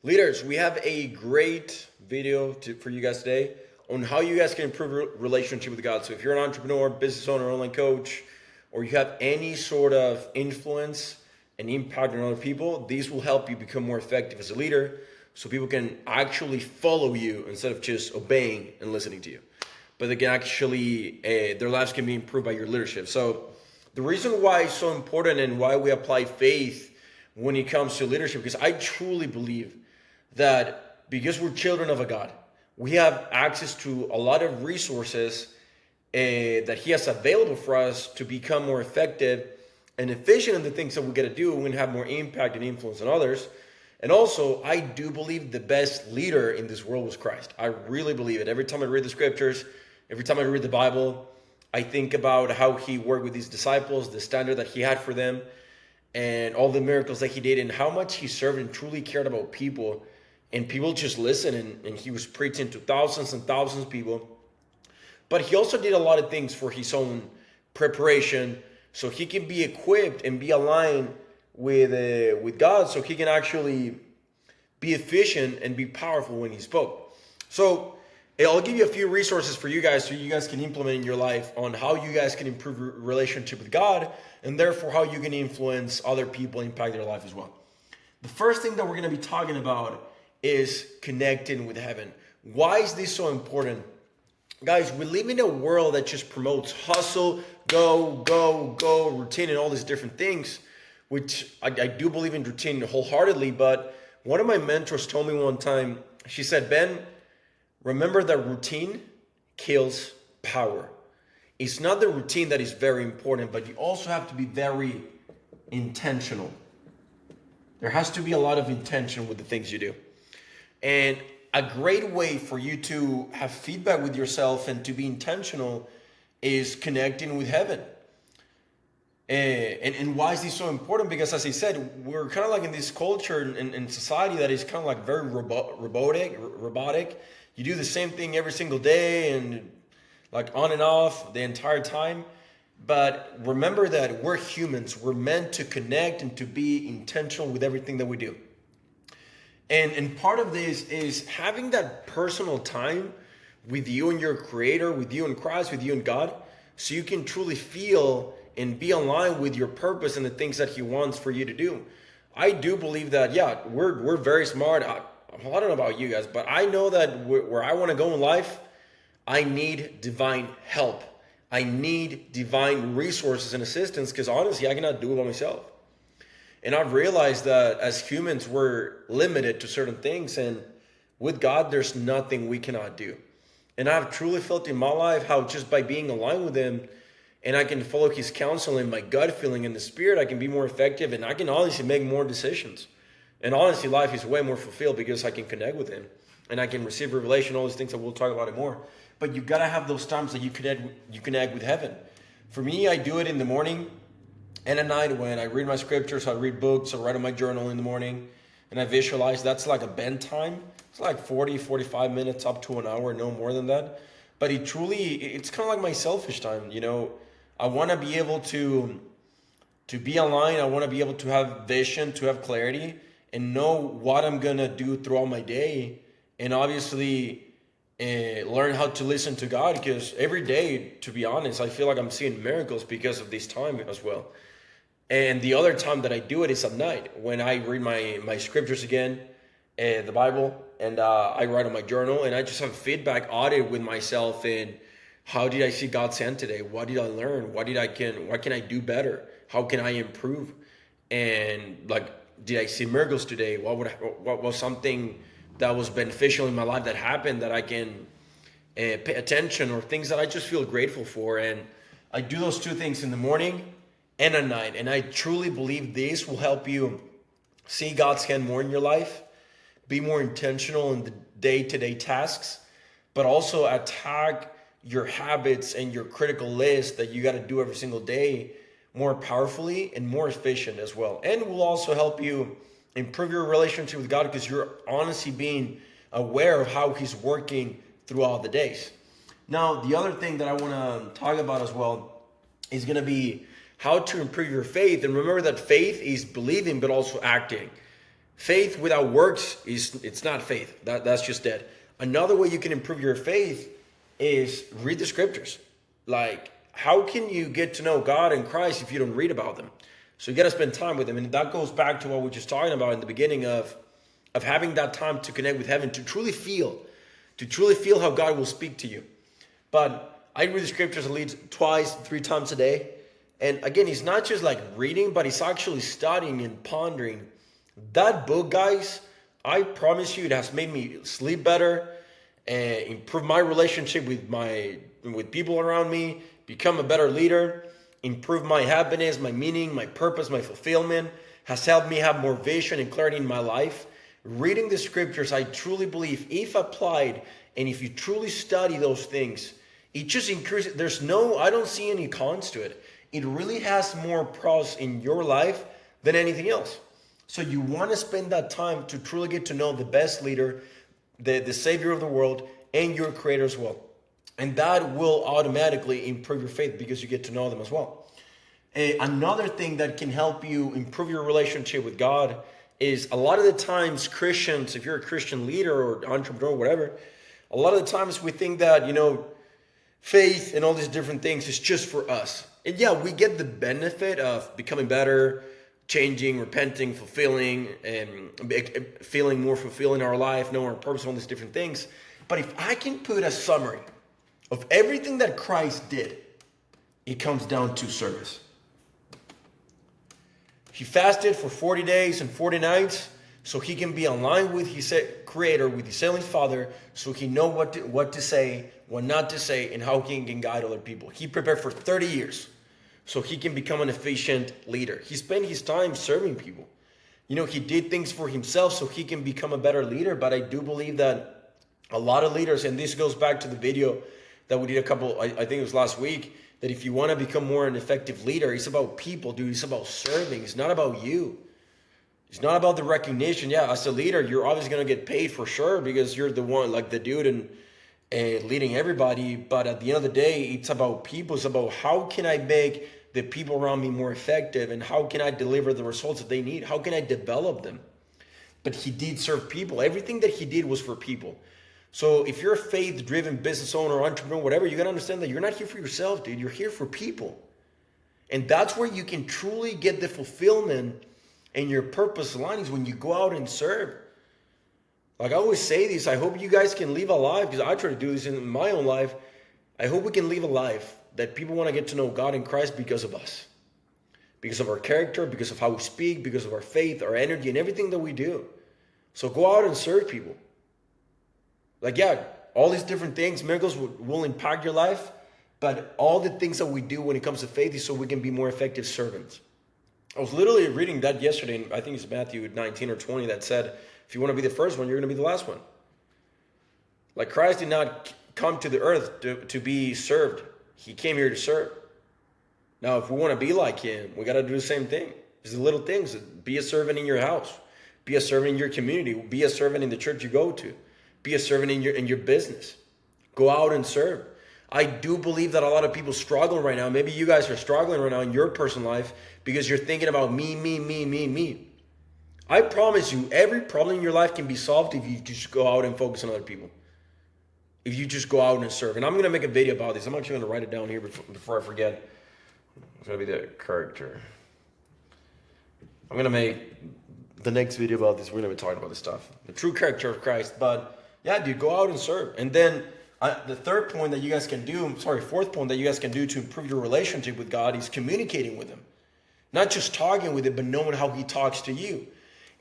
Leaders, we have a great video for you guys today on how you guys can improve your relationship with God. So if you're an entrepreneur, business owner, online coach, or you have any sort of influence and impact on other people, these will help you become more effective as a leader so people can actually follow you instead of just obeying and listening to you. But they can actually, their lives can be improved by your leadership. So the reason why it's so important and why we apply faith when it comes to leadership, because I truly believe that because we're children of a God, we have access to a lot of resources that He has available for us to become more effective and efficient in the things that we got to do and have more impact and influence on others. And also, I do believe the best leader in this world was Christ. I really believe it. Every time I read the scriptures, every time I read the Bible, I think about how He worked with His disciples, the standard that He had for them, and all the miracles that He did, and how much He served and truly cared about people. And people just listened, and He was preaching to thousands and thousands of people. But He also did a lot of things for His own preparation, so He can be equipped and be aligned with God, so He can actually be efficient and be powerful when He spoke. So I'll give you a few resources for you guys so you guys can implement in your life on how you guys can improve your relationship with God, and therefore how you can influence other people, impact their life as well. The first thing that we're going to be talking about is connecting with heaven. Why is this so important? Guys, we live in a world that just promotes hustle, go, routine, and all these different things, which I do believe in routine wholeheartedly. But one of my mentors told me one time, she said, Ben, remember that routine kills power. It's not the routine that is very important, but you also have to be very intentional. There has to be a lot of intention with the things you do. And a great way for you to have feedback with yourself and to be intentional is connecting with heaven. And why is this so important? Because as I said, we're kind of like in this culture and society that is kind of like very robotic. You do the same thing every single day and like on and off the entire time. But remember that we're humans. We're meant to connect and to be intentional with everything that we do. And part of this is having that personal time with you and your Creator, with you and Christ, with you and God, so you can truly feel and be aligned with your purpose and the things that He wants for you to do. I do believe that, yeah, we're very smart. I don't know about you guys, but I know that where I want to go in life, I need divine help. I need divine resources and assistance, because honestly, I cannot do it by myself. And I've realized that as humans, we're limited to certain things. And with God, there's nothing we cannot do. And I've truly felt in my life how just by being aligned with Him, and I can follow His counsel and my gut feeling in the Spirit, I can be more effective and I can honestly make more decisions. And honestly, life is way more fulfilled because I can connect with Him. And I can receive revelation, all these things that we'll talk about it more. But you got to have those times that you connect with heaven. For me, I do it in the morning and at night when I read my scriptures, I read books, I write in my journal in the morning, and I visualize. That's like a bedtime. It's like 40, 45 minutes up to an hour, no more than that. But it's kind of like my selfish time. You know, I want to be able to be aligned. I want to be able to have vision, to have clarity, and know what I'm going to do throughout my day. And obviously learn how to listen to God, because every day, to be honest, I feel like I'm seeing miracles because of this time as well. And the other time that I do it is at night when I read my scriptures again, the Bible, and I write on my journal, and I just have feedback audit with myself in how did I see God's hand today? What did I learn? What can I do better? How can I improve? And like, did I see miracles today? What was something that was beneficial in my life that happened that I can pay attention, or things that I just feel grateful for? And I do those two things in the morning and at night. And I truly believe this will help you see God's hand more in your life, be more intentional in the day-to-day tasks, but also attack your habits and your critical list that you got to do every single day more powerfully and more efficient as well. And will also help you improve your relationship with God, because you're honestly being aware of how He's working throughout the days. Now, the other thing that I want to talk about as well is going to be how to improve your faith. And remember that faith is believing, but also acting. Faith without works it's not faith. That's just dead. Another way you can improve your faith is read the scriptures. Like, how can you get to know God and Christ if you don't read about them? So you got to spend time with them. And that goes back to what we were just talking about in the beginning of having that time to connect with heaven, to truly feel how God will speak to you. But I read the scriptures at least 2-3 times a day. And again, it's not just like reading, but it's actually studying and pondering. That book, guys, I promise you, it has made me sleep better and improve my relationship with people around me, become a better leader, improve my happiness, my meaning, my purpose, my fulfillment, has helped me have more vision and clarity in my life. Reading the scriptures, I truly believe, if applied and if you truly study those things, it just increases. I don't see any cons to it. It really has more pros in your life than anything else. So you want to spend that time to truly get to know the best leader, the Savior of the world, and your Creator as well. And that will automatically improve your faith because you get to know them as well. Another thing that can help you improve your relationship with God is a lot of the times Christians, if you're a Christian leader or entrepreneur or whatever, a lot of the times we think that, faith and all these different things is just for us. And yeah, we get the benefit of becoming better, changing, repenting, fulfilling, and feeling more fulfilled in our life, knowing our purpose, all these different things. But if I can put a summary of everything that Christ did, it comes down to service. He fasted for 40 days and 40 nights so he can be aligned with his Creator, with his Heavenly Father, so he know what to say, what not to say, and how he can guide other people. He prepared for 30 years so he can become an efficient leader. He spent his time serving people. He did things for himself so he can become a better leader, but I do believe that a lot of leaders, and this goes back to the video that we did I think it was last week, that if you want to become more an effective leader, it's about people, dude. It's about serving. It's not about you. It's not about the recognition. Yeah, as a leader, you're obviously going to get paid for sure because you're the one, like the dude and leading everybody. But at the end of the day, it's about people. It's about how can I make the people around me more effective and how can I deliver the results that they need? How can I develop them? But he did serve people. Everything that he did was for people. So if you're a faith-driven business owner, entrepreneur, whatever, you got to understand that you're not here for yourself, dude. You're here for people. And that's where you can truly get the fulfillment and your purpose line is when you go out and serve. Like I always say this, I hope you guys can live a life, because I try to do this in my own life. I hope we can live a life that people want to get to know God and Christ because of us. Because of our character, because of how we speak, because of our faith, our energy, and everything that we do. So go out and serve people. Like, yeah, all these different things, miracles will impact your life, but all the things that we do when it comes to faith is so we can be more effective servants. I was literally reading that yesterday, and I think it's Matthew 19 or 20 that said, if you want to be the first one, you're going to be the last one. Like Christ did not come to the earth to be served. He came here to serve. Now, if we want to be like him, we got to do the same thing. It's the little things. Be a servant in your house. Be a servant in your community. Be a servant in the church you go to. Be a servant in your business. Go out and serve. I do believe that a lot of people struggle right now. Maybe you guys are struggling right now in your personal life because you're thinking about me. I promise you, every problem in your life can be solved if you just go out and focus on other people. If you just go out and serve. And I'm going to make a video about this. I'm actually going to write it down here before I forget. It's going to be the character. I'm going to make the next video about this. We're going to be talking about this stuff. The true character of Christ. But yeah, dude, go out and serve. And then the fourth point that you guys can do to improve your relationship with God is communicating with him. Not just talking with him, but knowing how he talks to you.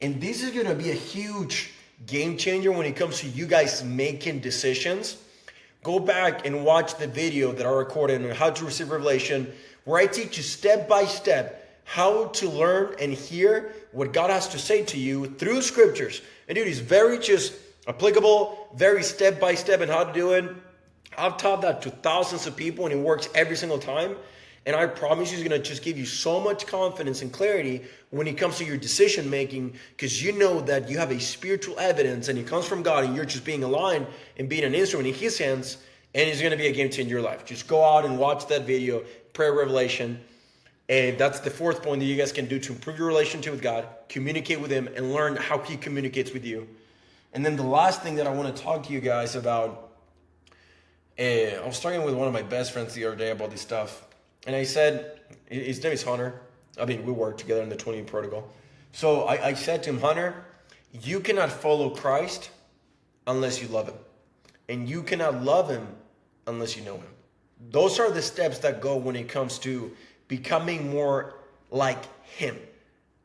And this is going to be a huge game changer when it comes to you guys making decisions. Go back and watch the video that I recorded on how to receive revelation, where I teach you step by step how to learn and hear what God has to say to you through scriptures. And dude, it's very just applicable, very step by step in how to do it. I've taught that to thousands of people and it works every single time. And I promise you, it's going to just give you so much confidence and clarity when it comes to your decision making, because you know that you have a spiritual evidence and it comes from God and you're just being aligned and being an instrument in his hands, and it's going to be a game changer in your life. Just go out and watch that video, prayer revelation. And that's the fourth point that you guys can do to improve your relationship with God, communicate with him, and learn how he communicates with you. And then the last thing that I want to talk to you guys about, I was talking with one of my best friends the other day about this stuff. And I said, his name is Hunter. I mean, we work together in the 20 protocol. So I said to him, Hunter, you cannot follow Christ unless you love him. And you cannot love him unless you know him. Those are the steps that go when it comes to becoming more like him,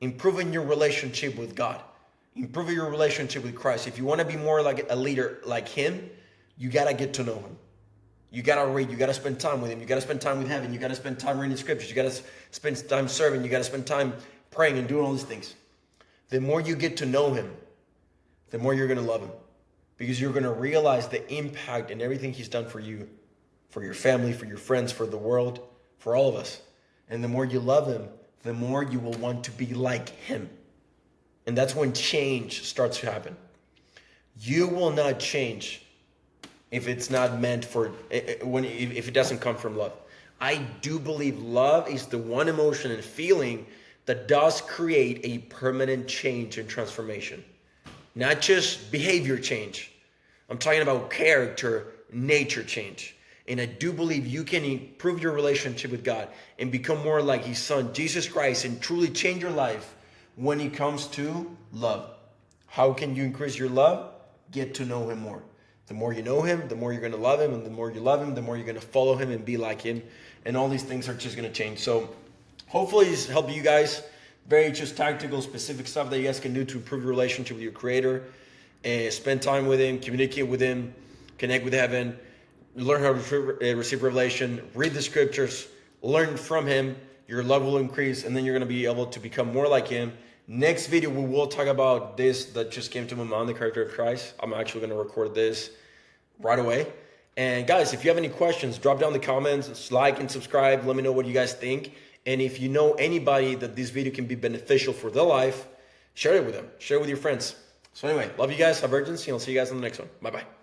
improving your relationship with God, improving your relationship with Christ. If you want to be more like a leader like him, you got to get to know him. You got to read, you got to spend time with him, you got to spend time with heaven, you got to spend time reading the scriptures, you got to spend time serving, you got to spend time praying and doing all these things. The more you get to know him, the more you're going to love him, because you're going to realize the impact and everything he's done for you, for your family, for your friends, for the world, for all of us. And the more you love him, the more you will want to be like him. And that's when change starts to happen. You will not change if it's not meant for, if it doesn't come from love. I do believe love is the one emotion and feeling that does create a permanent change and transformation. Not just behavior change. I'm talking about character, nature change. And I do believe you can improve your relationship with God and become more like his son, Jesus Christ, and truly change your life when it comes to love. How can you increase your love? Get to know him more. The more you know him, the more you're going to love him. And the more you love him, the more you're going to follow him and be like him. And all these things are just going to change. So hopefully this helped you guys. Very just tactical, specific stuff that you guys can do to improve your relationship with your creator. And spend time with him, communicate with him, connect with heaven. Learn how to receive revelation, read the scriptures, learn from him. Your love will increase, and then you're going to be able to become more like him. Next video, we will talk about this that just came to my mind, the character of Christ. I'm actually going to record this right away. And guys, if you have any questions, drop down the comments, like and subscribe. Let me know what you guys think. And if you know anybody that this video can be beneficial for their life, share it with them. Share it with your friends. So anyway, love you guys. Have urgency. I'll see you guys in the next one. Bye-bye.